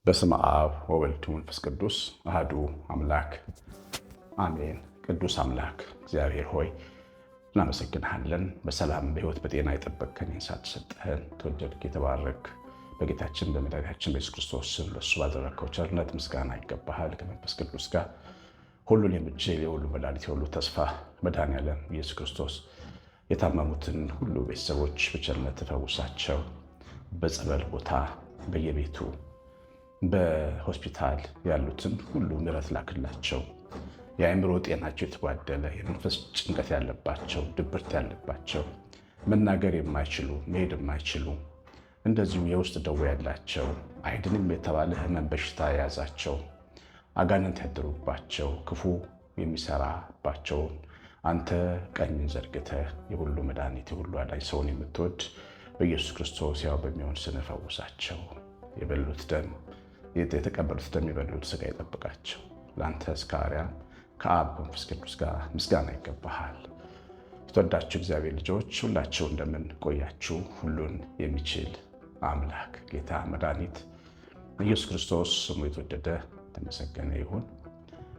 በስመ አብ ወወልድ ወመንፈስ ቅዱስ አሐዱ አምላክ አሜን። ቅዱስ አምላክ እግዚአብሔር ሆይ እናመሰግንሃለን። በሰላም በሕይወት በጤና የጠበቅከን ሳትሰጠህን ተወደድክ የተባረክ በጌታችን በመድኃኒታችን በኢየሱስ ክርስቶስ ስም ለእሱ ባደረግከው ቸርነት ምስጋና ይገባሃል። ከመንፈስ ቅዱስ ጋር ሁሉን የምትችል የሁሉ መድኃኒት የሁሉ ተስፋ መድኃኔዓለም ኢየሱስ ክርስቶስ የታመሙትን ሁሉ ቤተሰቦች በቸርነት ተፈውሳቸው። በጸበል ቦታ በየቤቱ በሆስፒታል ያሉትን ሁሉ ምሕረት ላክላቸው። የአእምሮ ጤናቸው የተጓደለ የመንፈስ ጭንቀት ያለባቸው ድብርት ያለባቸው መናገር የማይችሉ መሄድ የማይችሉ እንደዚሁም የውስጥ ደዌ ያላቸው አይድንም የተባለ ሕመም በሽታ የያዛቸው አጋንንት ያደሩባቸው ክፉ የሚሰራባቸውን አንተ ቀኝን ዘርግተህ የሁሉ መድኃኒት የሁሉ አዳኝ ሰውን የምትወድ በኢየሱስ ክርስቶስ ያው በሚሆን ስም ፈውሳቸው። የበሉት ደም የተቀበሉት ደም የበሉት ሥጋ ይጠብቃቸው። ለአንተ እስከ አርያም ከአብ መንፈስ ቅዱስ ጋር ምስጋና ይገባሃል። የተወዳችሁ እግዚአብሔር ልጆች ሁላችሁ እንደምን ቆያችሁ? ሁሉን የሚችል አምላክ ጌታ መድኃኒት ኢየሱስ ክርስቶስ ስሙ የተወደደ የተመሰገነ ይሁን።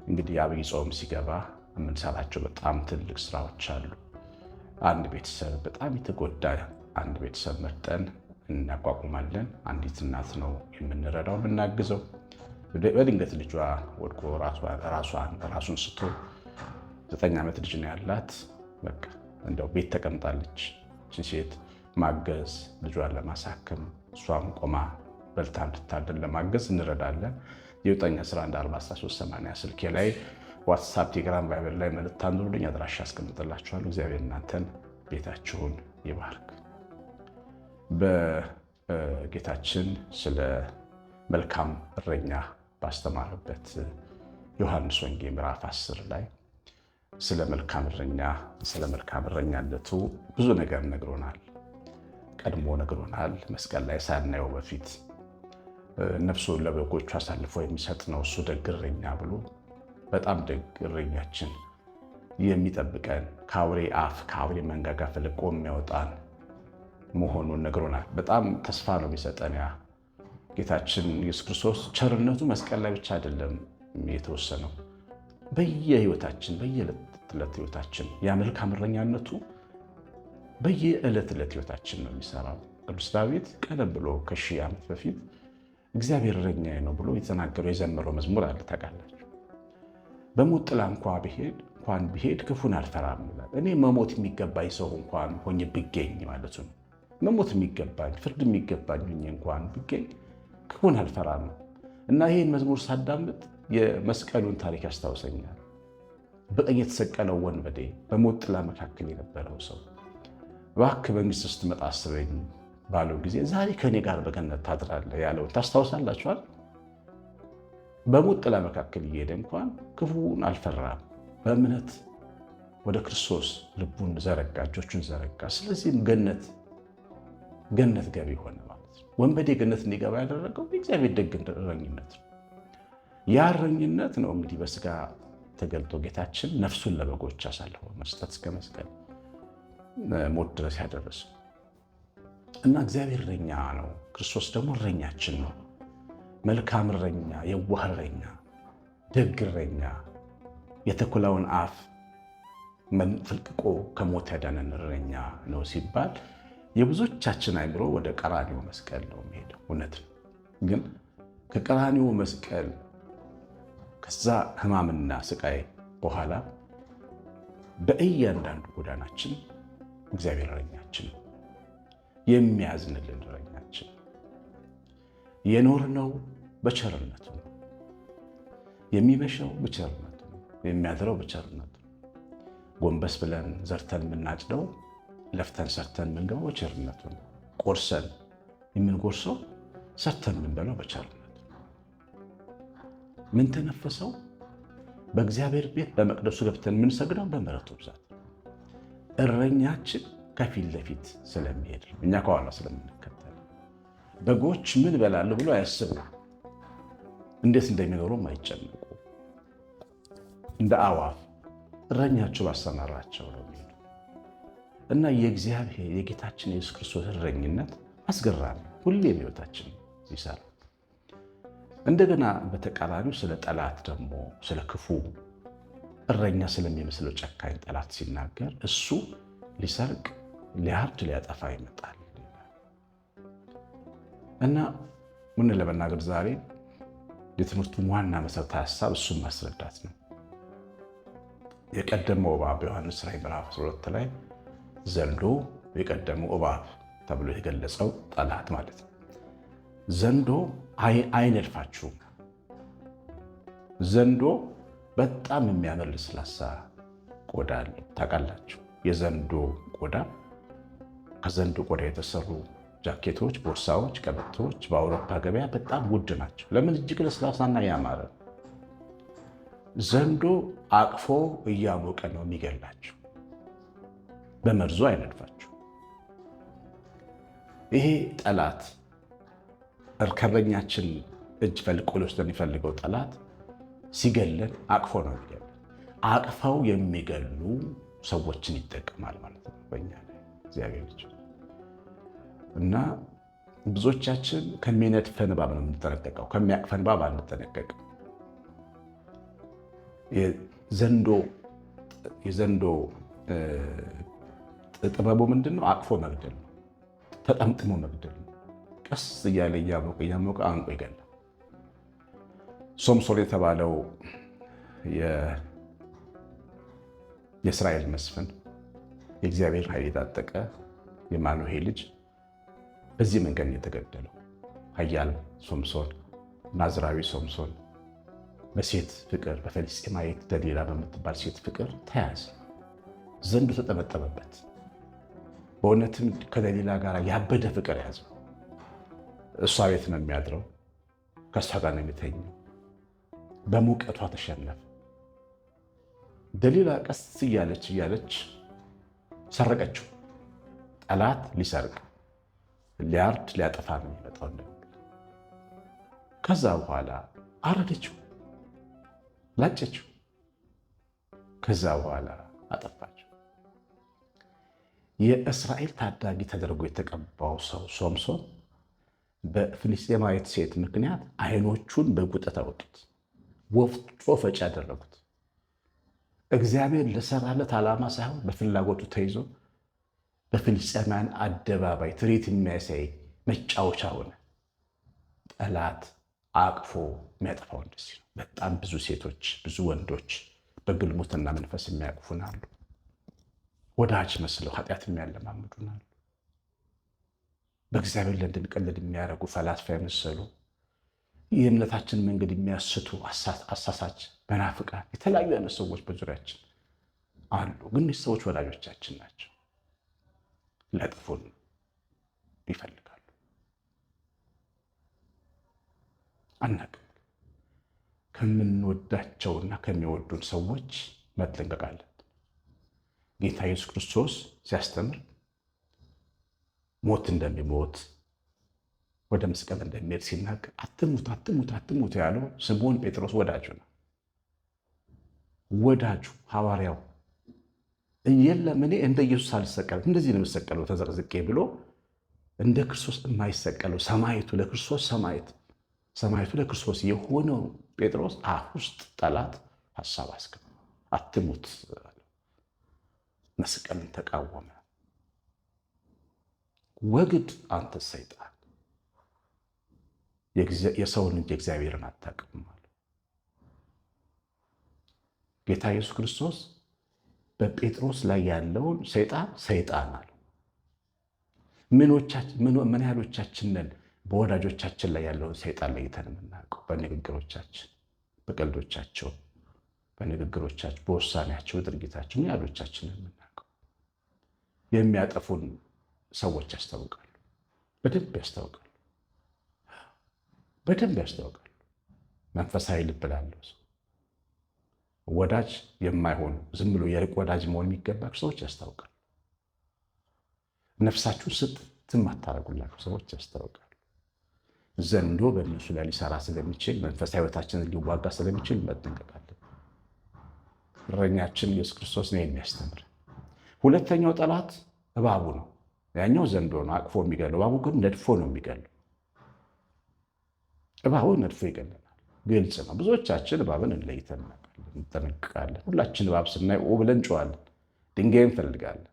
እንግዲህ አብይ ጾም ሲገባ የምንሰራቸው በጣም ትልቅ ስራዎች አሉ። አንድ ቤተሰብ በጣም የተጎዳ አንድ ቤተሰብ መርጠን እናቋቁማለን። አንዲት እናት ነው የምንረዳው የምናግዘው። በድንገት ልጇ ወድቆ ራሱን ስቶ 9 ዓመት ልጅ ነው ያላት። በቃ እንደው ቤት ተቀምጣለች። ሴት ማገዝ ልጇን ለማሳከም እሷም ቆማ በልታ እንድታደር ለማገዝ እንረዳለን። የ9114138 ስልኬ ላይ ዋትሳፕ፣ ቴሌግራም፣ ቫይበር ላይ መልእክት አንብቡልኝ። አድራሻ አስቀምጥላችኋለሁ። እግዚአብሔር እናንተን ቤታችሁን ይባርክ። በጌታችን ስለ መልካም እረኛ ባስተማረበት ዮሐንስ ወንጌል ምዕራፍ 10 ላይ ስለ መልካም እረኛነቱ ብዙ ነገር ነግሮናል። ቀድሞ ነግሮናል። መስቀል ላይ ሳናየው በፊት ነፍሱን ለበጎቹ አሳልፎ የሚሰጥ ነው እሱ ደግ እረኛ ብሎ በጣም ደግ እረኛችን የሚጠብቀን ከአውሬ አፍ ከአውሬ መንጋጋ ፈልቆ የሚያወጣን መሆኑን ነግሮናል። በጣም ተስፋ ነው የሚሰጠን ያ ጌታችን ኢየሱስ ክርስቶስ። ቸርነቱ መስቀል ላይ ብቻ አይደለም የተወሰነው፣ በየህይወታችን በየዕለት ህይወታችን ያ መልካም እረኛነቱ በየዕለት ህይወታችን ነው የሚሰራው። ቅዱስ ዳዊት ቀደም ብሎ ከ1000 ዓመት በፊት እግዚአብሔር እረኛዬ ነው ብሎ የተናገረው የዘመረው መዝሙር አለ። ታውቃላችሁ? በሞት ጥላ እንኳን ብሄድ ክፉን አልፈራም ይላል። እኔ መሞት የሚገባኝ ሰው እንኳን ሆኜ ብገኝ ማለቱ ነው። መሞት የሚገባኝ ፍርድ የሚገባኝ ሆኜ እንኳን ብገኝ ክፉን አልፈራም ነው እና ይህን መዝሙር ሳዳምጥ የመስቀሉን ታሪክ ያስታውሰኛል። በቀኝ የተሰቀለው ወንበዴ፣ በሞት ጥላ መካከል የነበረው ሰው እባክህ መንግሥት ስትመጣ አስበኝ ባለው ጊዜ ዛሬ ከእኔ ጋር በገነት ታድራለህ ያለውን ታስታውሳላችኋል? በሞት ጥላ መካከል እየሄደ እንኳን ክፉን አልፈራም። በእምነት ወደ ክርስቶስ ልቡን ዘረጋ፣ እጆቹን ዘረጋ። ስለዚህም ገነት ገቢ ሆነ ማለት ነው። ወንበዴ ገነት እንዲገባ ያደረገው የእግዚአብሔር ደግ እረኝነት ነው። ያ እረኝነት ነው እንግዲህ በስጋ ተገልጦ ጌታችን ነፍሱን ለበጎች አሳልፎ መስጠት እስከ መስቀል ሞት ድረስ ያደረሰው እና እግዚአብሔር እረኛ ነው። ክርስቶስ ደግሞ እረኛችን ነው። መልካም እረኛ፣ የዋህ እረኛ፣ ደግ እረኛ፣ የተኩላውን አፍ ፍልቅቆ ከሞት ያዳነን እረኛ ነው ሲባል የብዙዎቻችን አይምሮ ወደ ቀራንዮ መስቀል ነው የሚሄደው። እውነት ነው። ግን ከቀራንዮ መስቀል ከዛ ሕማምና ስቃይ በኋላ በእያንዳንዱ ጎዳናችን እግዚአብሔር እረኛችን ነው። የሚያዝንልን እረኛችን፣ የኖርነው በቸርነቱ ነው። የሚመሸው በቸርነቱ ነው። የሚያድረው በቸርነቱ ነው። ጎንበስ ብለን ዘርተን የምናጭደው ለፍተን ሰርተን የምንገባው በቸርነቱ ነው። ቆርሰን የምንጎርሰው ሰርተን የምንበላው በቸርነቱ ነው። ምን ተነፈሰው በእግዚአብሔር ቤት በመቅደሱ ገብተን የምንሰግደው በምሕረቱ ብዛት። እረኛችን ከፊት ለፊት ስለሚሄድ እኛ ከኋላ ስለምንከተል። በጎች ምን እበላለሁ ብሎ አያስቡ፣ እንዴት እንደሚኖሩም አይጨነቁ። እንደ አዋፍ እረኛቸው ባሰማራቸው ነው የሚሄዱ። እና የእግዚአብሔር የጌታችን የኢየሱስ ክርስቶስ እረኝነት አስገራሚ ሁሌም ሕይወታችን ይሰራል። እንደገና በተቃራኒው ስለ ጠላት ደግሞ ስለ ክፉ እረኛ ስለሚመስለው ጨካኝ ጠላት ሲናገር እሱ ሊሰርቅ፣ ሊያርድ፣ ሊያጠፋ ይመጣል እና ምን ለመናገር ዛሬ የትምህርቱን ዋና መሰረታዊ ሀሳብ እሱን ማስረዳት ነው። የቀደመው እባብ በዮሐንስ ራዕይ ምዕራፍ 12 ላይ ዘንዶ የቀደመው እባብ ተብሎ የተገለጸው ጠላት ማለት ነው። ዘንዶ አይነድፋችሁም። ዘንዶ በጣም የሚያምር ለስላሳ ቆዳ አለው። ታውቃላችሁ፣ የዘንዶ ቆዳ ከዘንዶ ቆዳ የተሰሩ ጃኬቶች፣ ቦርሳዎች፣ ቀበቶች በአውሮፓ ገበያ በጣም ውድ ናቸው። ለምን? እጅግ ለስላሳና ያማረ። ዘንዶ አቅፎ እያሞቀ ነው የሚገላችሁ፣ በመርዙ አይነድፋችሁ። ይሄ ጠላት ከእረኛችን እጅ ፈልቆ ሊወስደን የሚፈልገው ጠላት ሲገለን አቅፎ ነው የሚገለን። አቅፈው የሚገሉ ሰዎችን ይጠቀማል ማለት ነው በእኛ ላይ እግዚአብሔር ልጅ እና ብዙዎቻችን ከሚነድፈን እባብ ነው የምንጠነቀቀው፣ ከሚያቅፈን እባብ አንጠነቀቅም። የዘንዶ ጥበቡ ምንድን ነው? አቅፎ መግደል ነው፣ ተጠምጥሞ መግደል ነው። ቀስ እያለ እያሞቀ አንቆ ይገላል። ሶምሶን የተባለው የእስራኤል መስፍን የእግዚአብሔር ኃይል የታጠቀ የማኑሄ ልጅ በዚህ መንገድ የተገደለው። ኃያል ሶምሶን፣ ናዝራዊ ሶምሶን በሴት ፍቅር በፍልስጤማዊት ደሊላ በምትባል ሴት ፍቅር ተያዘ። ዘንዱ ተጠመጠመበት። በእውነትም ከደሊላ ጋር ያበደ ፍቅር ያዘው። እሷ ቤት ነው የሚያድረው፣ ከእሷ ጋር ነው የሚተኘው። በሙቀቷ ተሸነፈ። ደሊላ ቀስ እያለች ሰረቀችው። ጠላት ሊሰርቅ፣ ሊያርድ፣ ሊያጠፋ ነው የሚመጣው። ከዛ በኋላ አረደችው፣ ላጨችው። ከዛ በኋላ አጠፋችው። የእስራኤል ታዳጊ ተደርጎ የተቀባው ሰው ሶምሶን በፍልስጤማዊት ሴት ምክንያት ዓይኖቹን በጉጠት አወጡት፣ ወፍጮ ፈጭ ያደረጉት። እግዚአብሔር ለሰራለት ዓላማ ሳይሆን በፍላጎቱ ተይዞ በፍልስጤማውያን አደባባይ ትርኢት የሚያሳይ መጫወቻ ሆነ። ጠላት አቅፎ የሚያጠፋው እንደዚህ ነው። በጣም ብዙ ሴቶች፣ ብዙ ወንዶች በግልሙትና መንፈስ የሚያቅፉን አሉ። ወዳጅ መስለው ኃጢአት የሚያለማምዱን አሉ። በእግዚአብሔር ላይ እንድንቀልድ የሚያደርጉ ፈላስፋ የመሰሉ የእምነታችን መንገድ የሚያስቱ አሳሳች መናፍቃን፣ የተለያዩ አይነት ሰዎች በዙሪያችን አሉ። ግን እነዚህ ሰዎች ወዳጆቻችን ናቸው። ሊያጠፉን ይፈልጋሉ። አናውቅም። ከምንወዳቸውና ከሚወዱን ሰዎች መጠንቀቃለን። ጌታ ኢየሱስ ክርስቶስ ሲያስተምር ሞት እንደሚሞት ወደ መስቀል እንደሚሄድ ሲናገር አትሙት ያለው ስምዖን ጴጥሮስ ወዳጁ ነው። ወዳጁ ሐዋርያው የለም እኔ እንደ ኢየሱስ አልሰቀልም፣ እንደዚህ ነው የምሰቀለው ተዘቅዝቄ ብሎ እንደ ክርስቶስ የማይሰቀለው ሰማዕቱ ለክርስቶስ ሰማዕቱ ለክርስቶስ የሆነው ጴጥሮስ አፍ ውስጥ ጠላት ሐሳብ አስገባ። አትሙት፣ መስቀልን ተቃወመ። ወግድ አንተ ሰይጣን የሰውን እንጂ እግዚአብሔርን አታውቅም አለ። ጌታ ኢየሱስ ክርስቶስ በጴጥሮስ ላይ ያለውን ሰይጣን አለ። ምን ያህሎቻችንን በወዳጆቻችን ላይ ያለውን ሰይጣን ለይተን የምናውቀው? በንግግሮቻችን፣ በቀልዶቻቸው፣ በንግግሮቻቸው፣ በውሳኔያቸው፣ በድርጊታቸው ምን ያህሎቻችንን የምናውቀው? የሚያጠፉን ሰዎች ያስታውቃሉ። በደንብ ያስታውቃሉ። መንፈሳዊ ልብ ላለው ሰው ወዳጅ የማይሆኑ ዝም ብሎ የርቅ ወዳጅ መሆን የሚገባቸው ሰዎች ያስታውቃሉ። ነፍሳችሁን ስትም አታረጉላቸው ሰዎች ያስታውቃሉ። ዘንዶ በእነሱ ላይ ሊሰራ ስለሚችል መንፈሳዊ ሕይወታችንን ሊዋጋ ስለሚችል መጠንቀቃለን። እረኛችን ኢየሱስ ክርስቶስ ነው የሚያስተምር። ሁለተኛው ጠላት እባቡ ነው። ያኛው ዘንዶ ነው አቅፎ የሚገለው። እባቡ ግን ነድፎ ነው የሚገለው። እባቡ ነድፎ ይገለናል። ግልጽ ነው። ብዙዎቻችን እባብን እንለይተን እንጠነቅቃለን። ሁላችን እባብ ስናይ ብለን እንጮዋለን፣ ድንጋይ እንፈልጋለን።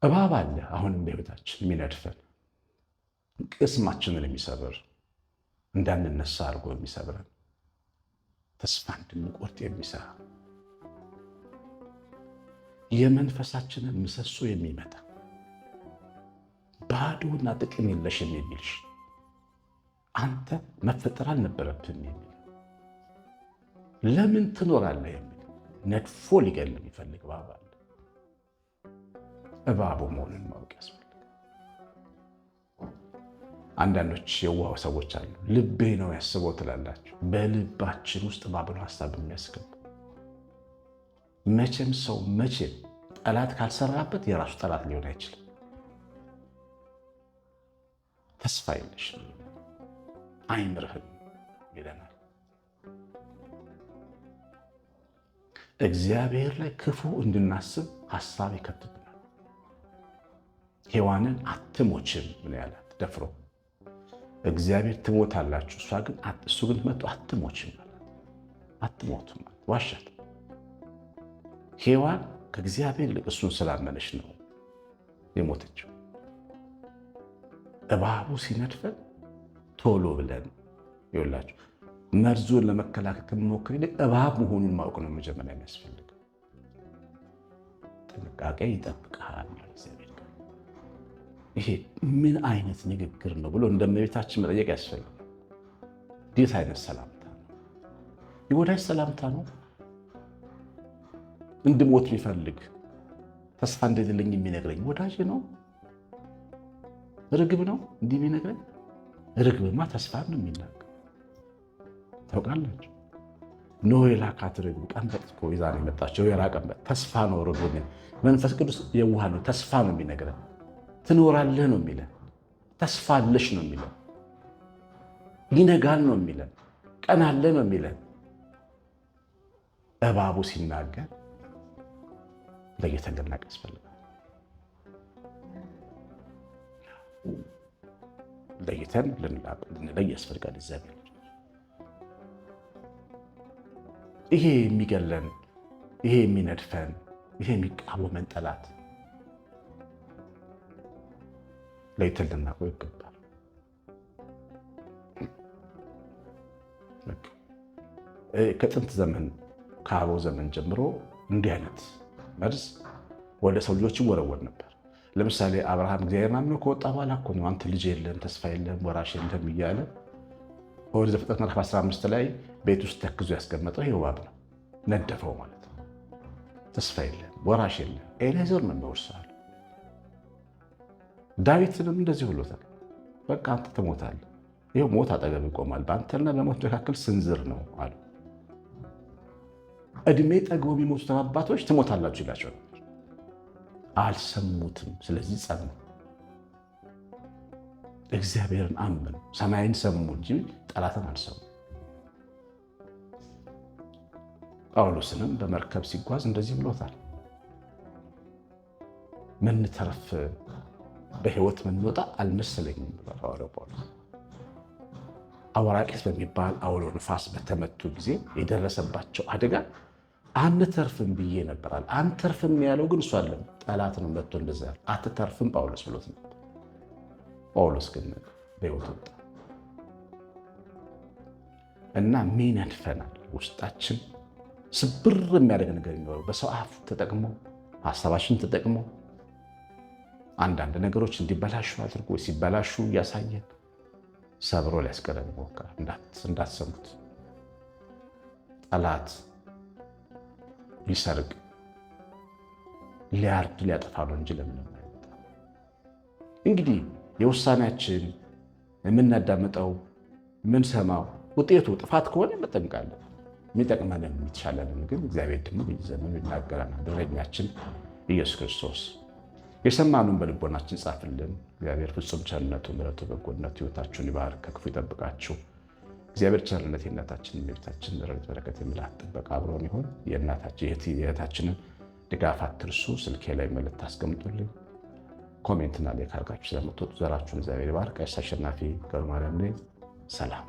እባብ አለ አሁንም በሕይወታችን የሚነድፈን፣ ቅስማችንን የሚሰብር፣ እንዳንነሳ አድርጎ የሚሰብረን፣ ተስፋ እንድንቆርጥ የሚሰራ፣ የመንፈሳችንን ምሰሶ የሚመታ፣ ባዶና ጥቅም የለሽ የሚልሽ፣ አንተ መፈጠር አልነበረብህም የሚል፣ ለምን ትኖራለህ የሚል፣ ነድፎ ሊገል የሚፈልግ እባብ አለ። እባቡ መሆኑን ማወቅ ያስፈልጋል። አንዳንዶች የዋህ ሰዎች አሉ። ልቤ ነው ያስበው ትላላችሁ። በልባችን ውስጥ እባብ ነው ሀሳብ የሚያስገባ። መቼም ሰው መቼም ጠላት ካልሰራበት የራሱ ጠላት ሊሆን አይችልም። ተስፋ የለሽ አይምርህም ይለናል። እግዚአብሔር ላይ ክፉ እንድናስብ ሀሳብ ይከትብናል። ሔዋንን አትሞችም ምን ያላት ደፍሮ፣ እግዚአብሔር ትሞታላችሁ፣ እሱ ግን መጥቶ አትሞችም ማለት አትሞቱም ማለት ዋሻት። ሔዋን ከእግዚአብሔር ይልቅ እሱን ስላመነች ነው የሞተችው። እባቡ ሲነድፈን ቶሎ ብለን ይኸውላችሁ መርዙን ለመከላከል ከመሞከር ይልቅ እባብ መሆኑን ማወቅ ነው መጀመሪያ የሚያስፈልግ። ጥንቃቄ ይጠብቅሃል እግዚአብሔር። ይሄ ምን አይነት ንግግር ነው ብሎ እንደ እመቤታችን መጠየቅ ያስፈልጋል። እንዴት አይነት ሰላምታ ነው? የወዳጅ ሰላምታ ነው? እንድሞት የሚፈልግ ተስፋ እንደሌለኝ የሚነግረኝ ወዳጅ ነው? ርግብ ነው እንዲህ የሚነግረኝ? ርግብማ ተስፋ ነው የሚናገር። ታውቃላችሁ ኖህ የላካት ርግብ ቀንበጥ እኮ ይዛ ነው የመጣቸው። የራ ቀንበጥ ተስፋ ነው። ርግብ መንፈስ ቅዱስ የዋህ ነው። ተስፋ ነው የሚነግረን። ትኖራለህ ነው የሚለን። ተስፋ አለሽ ነው የሚለን። ይነጋል ነው የሚለን። ቀን አለ ነው የሚለን። እባቡ ሲናገር ለይተን ልናውቅ ያስፈልጋል። ለይተን ልንለይ ያስፈልጋል። እግዚአብሔር ይሄ የሚገለን፣ ይሄ የሚነድፈን፣ ይሄ የሚቃወመን ጠላት ለይተን ልናውቀው ይገባል። ከጥንት ዘመን ከአበው ዘመን ጀምሮ እንዲህ አይነት መርዝ ወደ ሰው ልጆች ይወረወር ነበር። ለምሳሌ አብርሃም እግዚአብሔር አምኖ ከወጣ በኋላ እኮ ነው አንተ ልጅ የለም፣ ተስፋ የለም፣ ወራሽ የለም እያለ ኦሪት ዘፍጥረት ምዕራፍ 15 ላይ ቤት ውስጥ ተክዞ ያስቀመጠው ይሄ እባብ ነው። ነደፈው ማለት ነው። ተስፋ የለም፣ ወራሽ የለም፣ ኤሌዘር ነው የሚወርሳል። ዳዊትንም እንደዚህ ብሎታል። በቃ አንተ ትሞታለህ፣ ይኸው ሞት አጠገብ ይቆማል፣ በአንተና በሞት መካከል ስንዝር ነው አሉ። እድሜ ጠግቦ የሚሞቱትን አባቶች ትሞታላችሁ ይላቸው ነበር። አልሰሙትም። ስለዚህ ጸኑ። እግዚአብሔርን አመኑ። ሰማይን ሰሙ እንጂ ጠላትን አልሰሙ። ጳውሎስንም በመርከብ ሲጓዝ እንደዚህ ብሎታል። ምንተርፍ በሕይወት ምንወጣ አልመሰለኝም ብሏል ሐዋርያው ጳውሎስ። አውራቂስ በሚባል አውሎ ንፋስ በተመቱ ጊዜ የደረሰባቸው አደጋ አንተርፍም ብዬ ነበራል። አንተርፍም ያለው ግን እሱ አለም ጠላት ነው መጥቶ እንደዛ አትተርፍም ጳውሎስ ብሎት ነው። ጳውሎስ ግን በሕይወት ወጣ እና ምን ያድፈናል? ውስጣችን ስብር የሚያደርግ ነገር የሚኖረው በሰው አፍ ተጠቅሞ ሀሳባችን ተጠቅሞ አንዳንድ ነገሮች እንዲበላሹ አድርጎ ሲበላሹ እያሳየን ሰብሮ ሊያስቀረን ይሞክራል። እንዳትሰሙት። ጠላት ሊሰርቅ ሊያርድ ሊያጠፋ ነው እንጂ ለምንም አይመጣም። እንግዲህ የውሳኔያችን የምናዳምጠው የምንሰማው ውጤቱ ጥፋት ከሆነ መጠንቃለን። የሚጠቅመንን የሚተሻለንን ግን እግዚአብሔር ደግሞ በየዘመኑ ይናገረናል። እረኛችን ኢየሱስ ክርስቶስ የሰማኑን በልቦናችን ጻፍልን። እግዚአብሔር ፍጹም ቸርነቱ፣ ምሕረቱ፣ በጎነቱ ሕይወታችሁን ይባርክ፣ ከክፉ ይጠብቃችሁ። እግዚአብሔር ቸርነት የእናታችን የቤታችን ረድኤት በረከት የምልአት ጥበቃ አብሮን ይሁን። የእህታችንን ድጋፍ አትርሱ። ስልኬ ላይ መልእክት አስቀምጡልኝ። ኮሜንትና ላይክ አድርጋችሁ ስለምትወጡ ዘራችሁን እግዚአብሔር ይባርክ። ቀሲስ አሸናፊ ገብረማርያም ነኝ። ሰላም